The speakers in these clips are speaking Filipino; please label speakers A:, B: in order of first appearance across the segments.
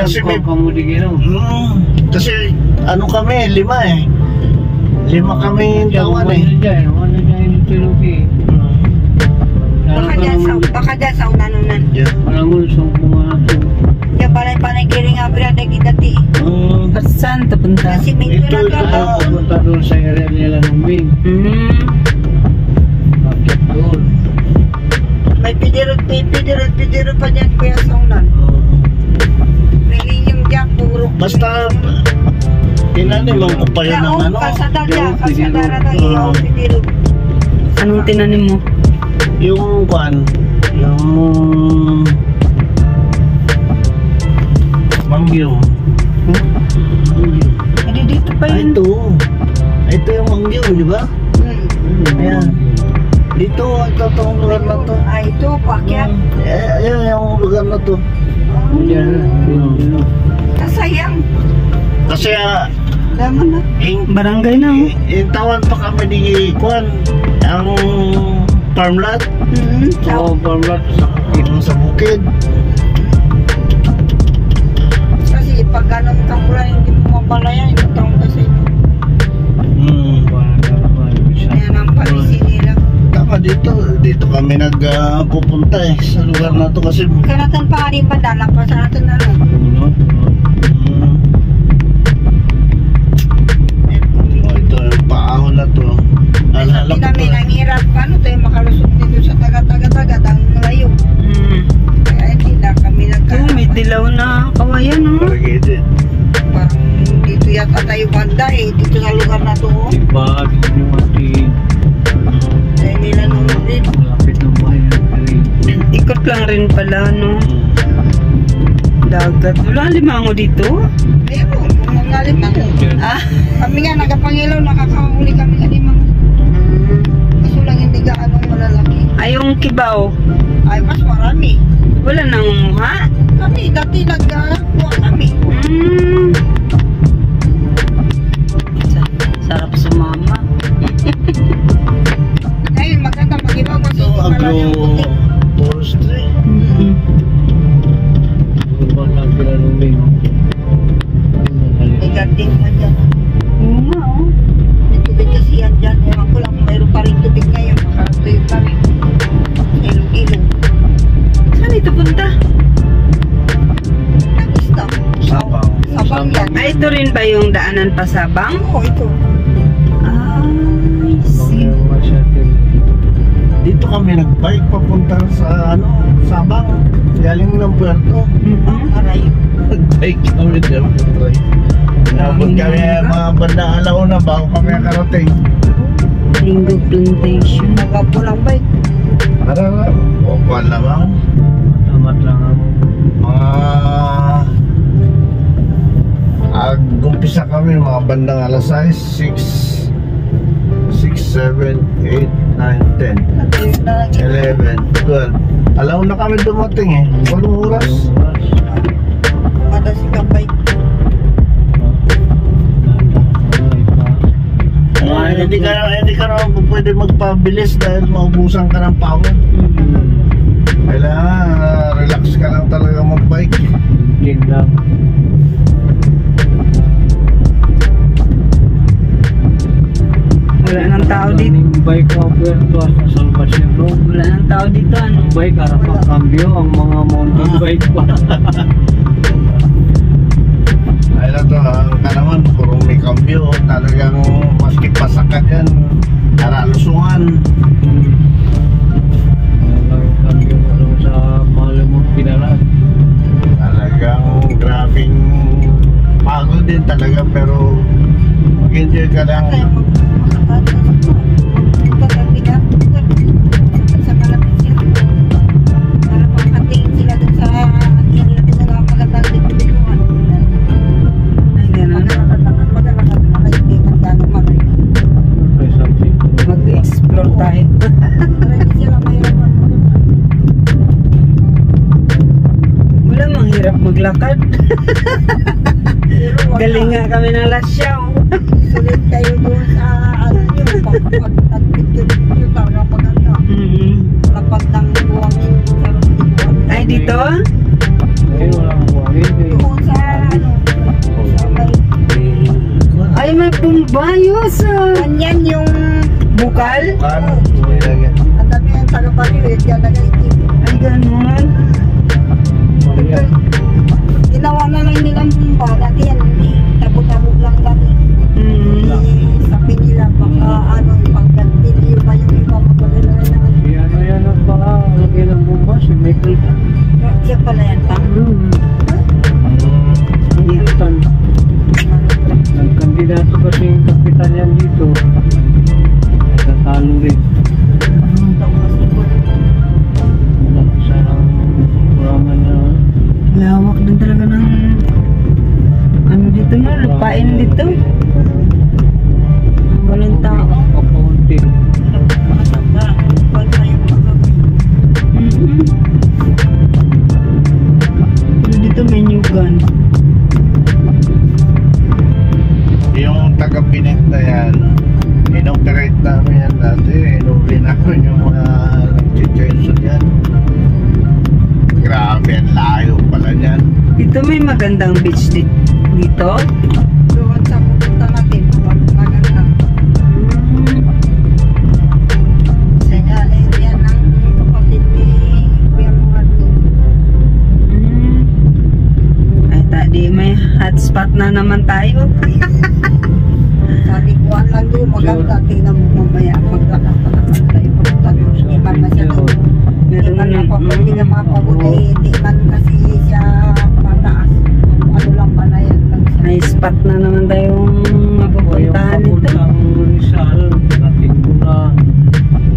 A: Kasi may
B: pamudigin.
A: kasi ano kami, 5 eh. 5 kami taon eh.
C: Baka dyan sa unanunan.
B: Malangon sa mga
C: Yan panay kiring abra na gidati.
D: Saan ito punta?
C: Kasi minto
A: Ito,
C: na
A: ito.
C: to.
B: pumunta doon sa area nila ng Bing. Bakit doon?
C: May pidirot pa dyan kuya sa unan. May linyong dyan, puro.
A: Basta tinaniman ko pa yun ng ano.
C: Kalsada dyan, kalsada na iyo, pidirot.
D: Anong tinanim mo?
A: Yung kwan, yung mangyo.
D: Hindi dito pa yun.
A: Ito yung mangyo, di ba? Ayan. Dito, itong lugar na to.
C: Ay, ito, pakyat.
A: Ayan yung lugar na to.
C: Kasayang.
A: Kasi
C: Laman na.
D: Barangay na oh.
A: Tawan pa kami di kwan, ang farmland.
B: Oo, farmland
A: Sa bukid.
C: Kasi pag ganun kang kulay, hindi mo mapalayan, ito taong kasi. Yan ang palisi nila.
A: Tama dito kami nagpupunta eh sa lugar na to kasi
C: Kanatan pa rin pa, dala pa sa natin na lang.
A: ito yung paahon na to. Alala
C: Sabi
A: ko
C: namin, ang hirap, paano tayo makalusot dito sa taga-taga-taga, ang malayo. Kaya hindi na kami
D: May dilaw na kawayan oh.
A: Parang
C: Parang dito yata tayo banda eh, dito sa lugar na to. Oh.
B: Iba, yung mati,
C: Dahil nila nung din.
B: malapit ng bayan.
D: Ikot lang rin pala no. Dagat. Wala limango dito?
C: Meron, mga limang. Kami nga, nagapangilaw, nakakahuli kami nga limang. Kaso lang hindi gaanong malalaki.
D: Ay yung kibaw.
C: Ay, mas marami.
D: Wala nang umuha?
C: Kami, dati nagkuha kami.
D: Sarap sumama.
C: Ngayon, maganda mag-ibaw kasi
A: ito
C: hindi pala yung puti.
A: agroforestry.
B: Urban lang sila ng Bing.
C: May garden pa dyan.
D: Oo nga oh.
C: May tubig kasi yan dyan. Ewan ko lang kung mayroon pa rin tubig ngayon. Makatuyo pa rin. Ilong-ilong.
D: Saan ito punta?
C: Nagista.
A: Sabang.
C: Sabang yan.
D: Ay ito rin ba yung daanan pa Sabang?
C: Oo, ito.
D: I see.
A: Dito kami nagbike papunta sa Sabang. Galing ng puerto.
C: Aray.
A: Nagbike kami dito. Inabot kami mga bandang alauna bago kami nakarating.
D: Linggo Plantation.
C: Nagapulang bike.
A: Para kuwan lamang.
B: Tamat lang ako.
A: Gumpisa kami mga bandang alas 6, 7, 8, 9, 10, 11, 12. Alaw na kami dumating eh. 8 oras.
C: Mada si bike.
A: Hindi ka naman pwede magpabilis dahil maubusan ka ng pawon. Kailangan relax ka lang talaga mag-bike.
B: Jig lang.
D: Wala nang tao dito.
B: Bike ang puerto sa Salvacion Road.
D: Wala nang tao dito ano.
B: Bike, harap ang cambio, ang mga mountain bike pa.
A: Ay na to, ang kanaman, purong may kambyo. Talagang maski pasakat yan, naralusungan.
B: Cambio sa Malamot, Pinalan.
A: Talagang grabing pagod din talaga, pero mag-enjoy ka lang.
C: Sa malapit sila. Para pagkatingin sila dun sa nilapit na mga magandang dito-dituan.
D: Ay gano'n.
C: Maglalakad na kayo, hindi man gano'ng malay.
D: Mag-explore tayo.
C: Para hindi sila mahirapan.
D: Wala mang hirap maglakad. Galing nga kami ng lasyaw.
C: Sulit kayo doon sa ano yun, pag-picture talaga maganda. Lapat ng buwang
D: Ay dito?
B: Ayun, walang buwangin.
C: doon sa
D: Bayos ah.
C: Ganyan yung
D: Bukal?
A: Kan, ilagay.
C: ang dami ang taga-paliwid yan nag-iisip.
D: Ay, ganun.
B: Maria.
C: Ginawa na lang nilang bumba. Dati yan, tabo-tabo lang dati. Sabi nila, baka ano, pagkantilyo pa yung iba magpagano na naman.
B: Si ano yan ang baka lagyan ng bomba, si Michael.
C: Siya pala yan pa.
B: Kapitan. Ang kandidato kasi yung kapitan yan dito. Natatalo rin. Sarang kuraman na
D: Lawak din talaga ng ano dito na, lupain dito. Walang tao.
B: kapaunti.
D: Dito may new gun.
A: Yung taga-Pinet na yan, inoperate namin yan dati. Inuli namin yung mga nag-Jensen yan. Grabe, ang layo pala yan.
D: Dito may magandang beach dito.
C: Doon sa pupunta natin, maganda. Kaya area ng kapatid ni Kuya Muhammad.
D: Ay, tadi may hotspot na naman tayo.
C: Sabi ko, lang doon maganda. Tingnan mo mamaya, maglakad-lakad tayo. Pagpunta doon, iban na siya doon. Hindi man napapagdi na mapabuti. Hindi man kasi siya pataas. Ano lang pa na yan lang siya.
D: May spot na naman tayong mapupuntahan dito.
B: Papuntang Rizal, narating ko na.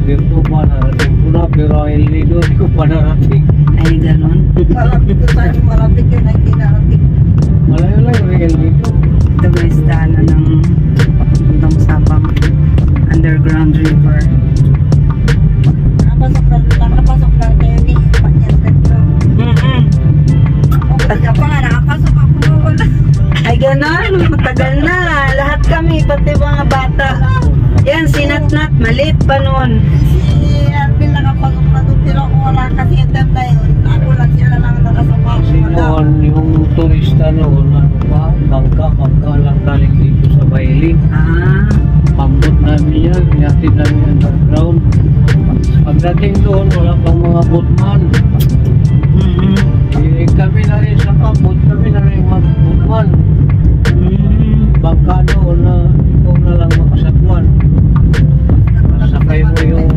B: Dito pa, narating ko na. Pero ay lido, hindi ko pa narating.
D: Ay, ganun.
C: Malapit ko tayo, malapit yun ay dinarating.
B: Malayo lang yung regal dito.
D: Ito guys, daanan ng Puntang Sapang Underground River.
C: Nakapasok na tayo ni Panyan Petro. Kaya pa nga, nakapasok ako noon.
D: Ay, ganun. Matagal na. Lahat kami, pati mga bata. Yan, si Natnat. Maliit pa noon.
C: Si Alvin nakapasok na doon, pero ako wala kasi yung time na yun. Ako lang sila lang nakasama ako.
B: Kasi
C: Wala.
B: noon, yung turista noon, ano pa, bangka lang galing dito sa Bailey.
D: Ah.
B: Pambot namin yan, yatid namin underground. Pagdating doon, wala pang mga boatman. Eh, kami na rin sa pambot, kami na rin mag-boatman. Bangka doon na ikaw na lang makasatuan. Sakay mo yung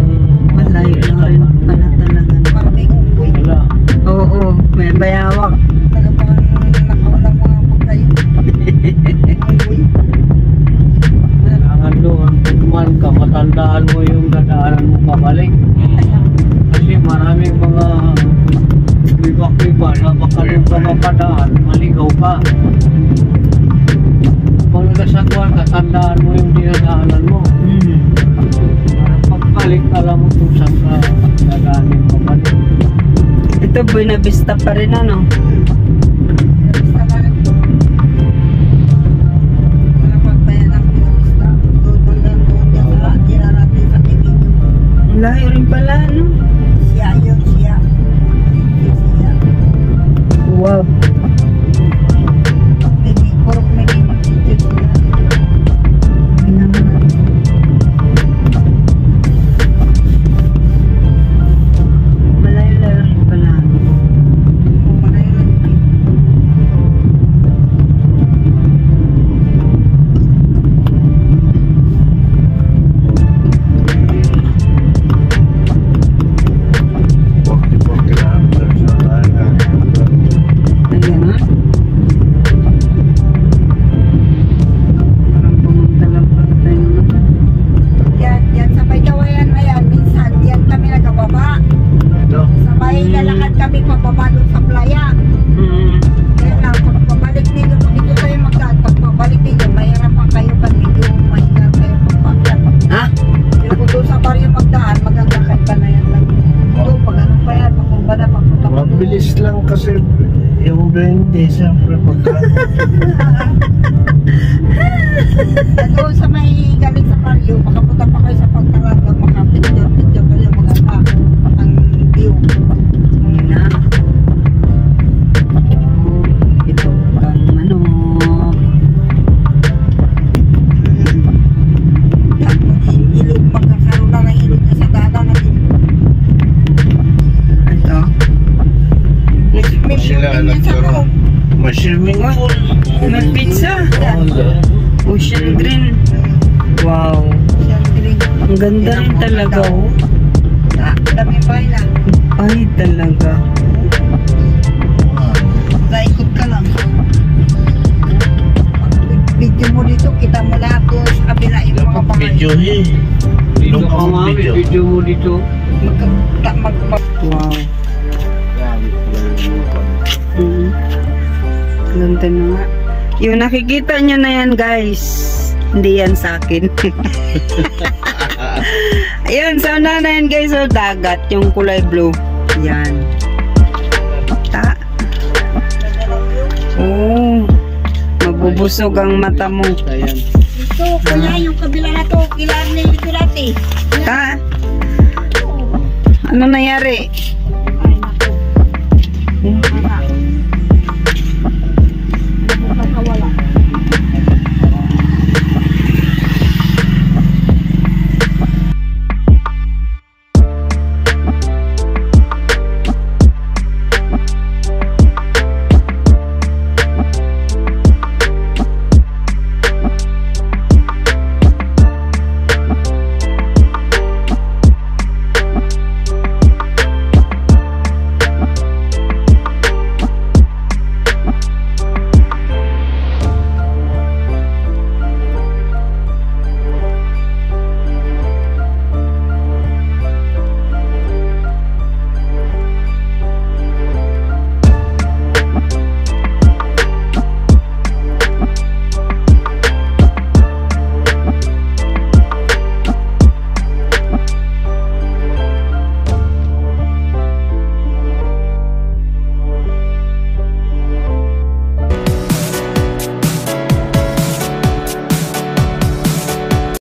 D: Malayo na rin pala talaga.
C: Para may unggoy.
B: wala.
D: Oo, may bayawak.
C: Talagang nakawalang mga pagkain. Unggoy.
B: Kailangan doon, boatman ka, matandaan mo yung dadaanan mo pabalik. Kasi maraming mga iba-iba na baka doon ka mapadaan, maligaw ka. Pag nagasagwan ka, tandaan mo yung dinadaanan mo. Para pagbalik, alam mo kung saan ka dadaanin pabalik.
D: Ito, Buena Vista pa rin ano.
C: Basta na rin po. Wala pagbayan ng basta. Doon hanggang doon yan sa tira natin sa tingin yung
D: Layo rin pala, no?
C: siya yun siya. Siya.
D: Wow.
C: Purok may mag-sitip na.
D: Malayo rin pala. Ay, ganun. Parang pumunta lang pala tayo naman.
C: Yan sa may kawayan na yan, minsan yan kami nagkababa. Sa may lalakad kami pababa doon sa playa. Kaya lang, pag pabalik ninyo, dito tayo magdaan. Pag pabalik ninyo, mahirapan kayo pag medyo mahirap kayo pagpakyat.
D: Ha?
C: Pero kung doon sa baryo magdaan, maganda kayo pa na yan lang. Doon, pag ano pa yan, pakumba na pagpunta ko doon.
A: Mabilis lang kasi yung 20, siyempre pagka
C: Doon sa may galing sa baryo, makapunta pa kayo sa pagtaranda, makapicture kayo maganda ang view.
D: Yun na. Ito pang manok.
A: pool.
D: May pizza. Ocean green. Wow.
C: Yan, green.
D: Ang ganda rin talaga, oh.
C: Dami pa na.
D: Ay, talaga.
C: Pagkaikot ka lang. Video mo dito, kita mo lahat doon sa kabila yung mga
A: Dapat
C: bahay.
A: video eh.
B: Dito
A: Nung
B: ka nga, may
A: video.
B: video mo dito.
D: Wow. Ganda na nga. Yung nakikita nyo na yan, guys. Hindi yan sa akin. Ayun, sa una na yan, guys. So, dagat. Yung kulay blue. Yan. Ta. Oh. Mabubusog ang mata mo.
B: Ayan.
C: Ito, kaya yung kabila na to, kailangan nila ito dati.
D: Ta. Ano nangyari?